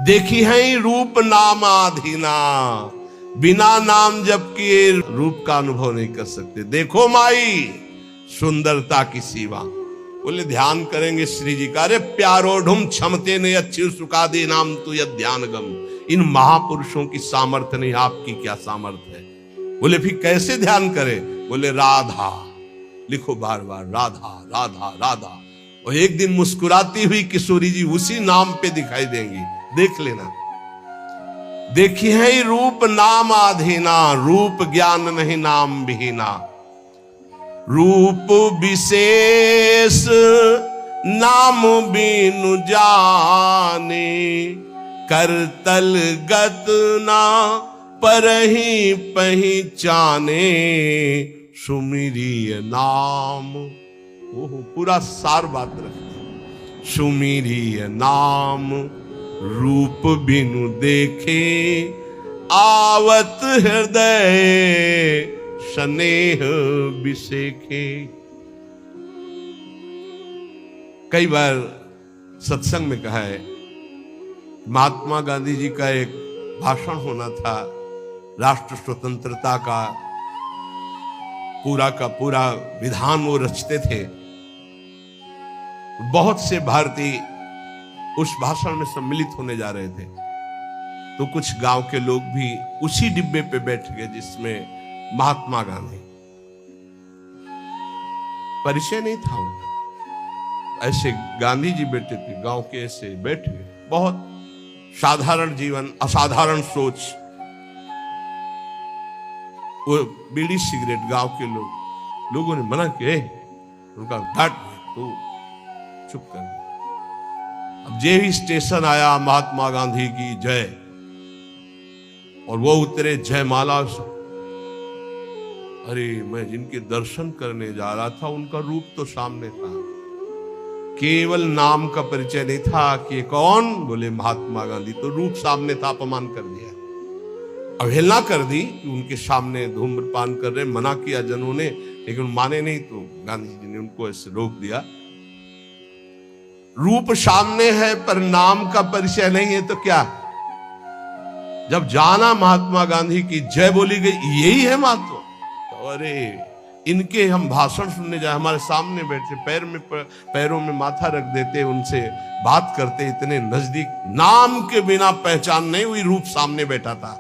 देखी है रूप नाम आधीना, बिना नाम जप किए रूप का अनुभव नहीं कर सकते। देखो माई सुंदरता की सीमा, बोले ध्यान करेंगे श्री जी का। अरे प्यारो ढुम क्षमते ने अच्छी सुखादे नाम तू यद ध्यान गम। इन महापुरुषों की सामर्थ्य नहीं, आपकी क्या सामर्थ्य है। बोले फिर कैसे ध्यान करें? बोले राधा लिखो, बार बार राधा राधा राधा। और एक दिन मुस्कुराती हुई किशोरी जी उसी नाम पे दिखाई देंगी, देख लेना। देखी है रूप नाम आधीना, रूप ज्ञान नहीं नाम विहीना। रूप विशेष नाम बिनु जाने, करतल गत ना परहि पहचाने। सुमिरिय नाम, ओहो पूरा सार बात रखते। सुमिरिय नाम रूप बिनु देखे, आवत हृदय स्नेह बिसेखे। कई बार सत्संग में कहा है, महात्मा गांधी जी का एक भाषण होना था, राष्ट्र स्वतंत्रता का पूरा विधान वो रचते थे। बहुत से भारतीय उस भाषण में सम्मिलित होने जा रहे थे, तो कुछ गांव के लोग भी उसी डिब्बे पे बैठ गए जिसमें महात्मा गांधी। परिचय नहीं था उनका, ऐसे गांधी जी बैठे थे, गांव के ऐसे बैठे, बहुत साधारण जीवन, असाधारण सोच। वो बीड़ी सिगरेट गांव के लोगों ने मना किया, उनका घाट तो चुप कर। अब जे ही स्टेशन आया, महात्मा गांधी की जय, और वो उतरे जयमाला। अरे मैं जिनके दर्शन करने जा रहा था उनका रूप तो सामने था, केवल नाम का परिचय नहीं था कि कौन। बोले महात्मा गांधी, तो रूप सामने था, अपमान कर दिया, अवहेलना कर दी। उनके सामने धूम्रपान कर रहे, मना किया जनों ने, लेकिन माने नहीं, तो गांधी जी ने उनको ऐसे रोक दिया। रूप सामने है पर नाम का परिचय नहीं है तो क्या? जब जाना महात्मा गांधी की जय बोली गई, यही है महत्व। तो अरे इनके हम भाषण सुनने जाए, हमारे सामने बैठे, पैरों में माथा रख देते, उनसे बात करते, इतने नजदीक। नाम के बिना पहचान नहीं हुई, रूप सामने बैठा था।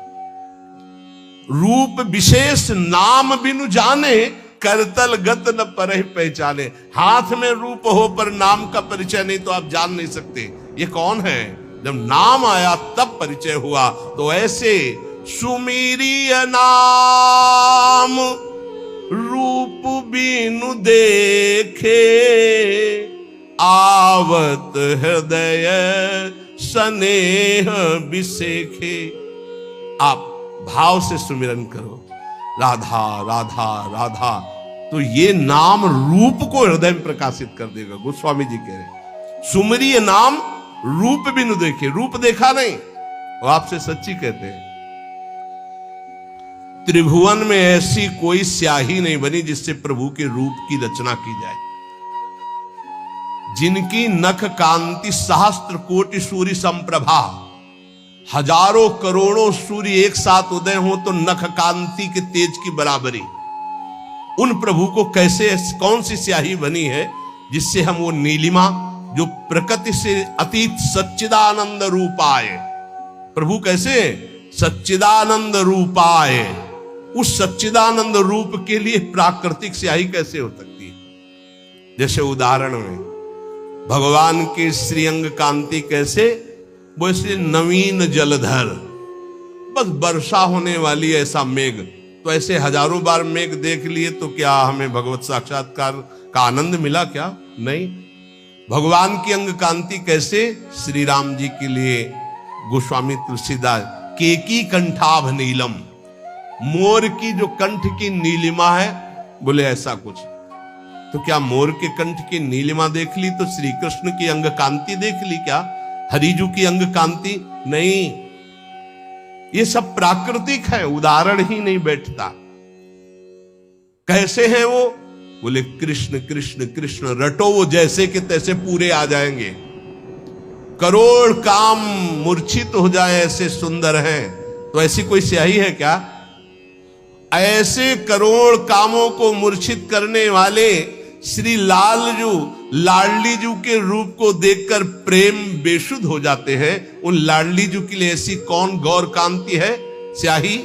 रूप विशेष नाम बिनु जाने, करतल गत न परहि पहचाने। हाथ में रूप हो पर नाम का परिचय नहीं तो आप जान नहीं सकते ये कौन है। जब नाम आया तब परिचय हुआ। तो ऐसे सुमिरिय नाम रूप बिनु देखे, आवत हृदय स्नेह बिसेखे। आप भाव से सुमिरन करो, राधा राधा राधा, तो ये नाम रूप को हृदय में प्रकाशित कर देगा। गोस्वामी जी कह रहे सुमरिय नाम रूप बिनु देखे, रूप देखा नहीं। वो आपसे सच्ची कहते हैं, त्रिभुवन में ऐसी कोई स्याही नहीं बनी जिससे प्रभु के रूप की रचना की जाए। जिनकी नख कांति सहस्त्र कोटि सूर्य संप्रभा, हजारों करोड़ों सूर्य एक साथ उदय हो तो नख कांति के तेज की बराबरी। उन प्रभु को कैसे, कौन सी स्याही बनी है जिससे हम वो नीलिमा जो प्रकृति से अतीत सच्चिदानंद रूपाय, प्रभु कैसे सच्चिदानंद रूपाय, उस सच्चिदानंद रूप के लिए प्राकृतिक स्याही कैसे हो सकती है। जैसे उदाहरण में भगवान के श्रीअंग कांति कैसे, वो ऐसे नवीन जलधर, बस वर्षा होने वाली ऐसा मेघ। तो ऐसे हजारों बार मेघ देख लिए तो क्या हमें भगवत साक्षात्कार का आनंद मिला? क्या नहीं। भगवान की अंग कांति कैसे, श्री राम जी के लिए गोस्वामी तुलसीदास, केकी कंठाभ नीलम, मोर की जो कंठ की नीलिमा है बोले ऐसा कुछ। तो क्या मोर के कंठ की नीलिमा देख ली तो श्री कृष्ण की अंग कांति देख ली क्या? हरिजू की अंग कांति नहीं, ये सब प्राकृतिक है, उदाहरण ही नहीं बैठता। कैसे हैं वो? बोले कृष्ण कृष्ण कृष्ण रटो, वो जैसे के तैसे पूरे आ जाएंगे। करोड़ काम मूर्छित हो जाए ऐसे सुंदर हैं। तो ऐसी कोई स्याही है क्या? ऐसे करोड़ कामों को मूर्छित करने वाले श्री लालजू लाडली जू के रूप को देखकर प्रेम बेसुध हो जाते हैं। उन लाडली जू के लिए ऐसी कौन गौर कांति है स्याही?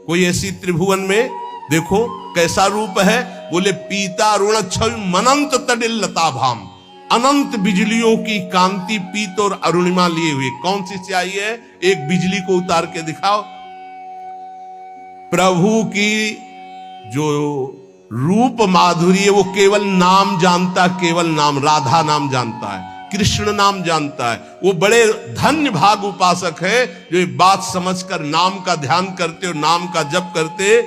कोई ऐसी त्रिभुवन में? देखो कैसा रूप है। बोले पीता रुण छवि मनंत तडिल लता भाम, अनंत बिजलियों की कांति पीत और अरुणिमा लिए हुए। कौन सी स्याही है? एक बिजली को उतार के दिखाओ। प्रभु की जो रूप माधुरी है वो केवल नाम जानता, केवल नाम, राधा नाम जानता है, कृष्ण नाम जानता है। वो बड़े धन्य भाग उपासक है जो ये बात समझकर नाम का ध्यान करते और नाम का जप करते।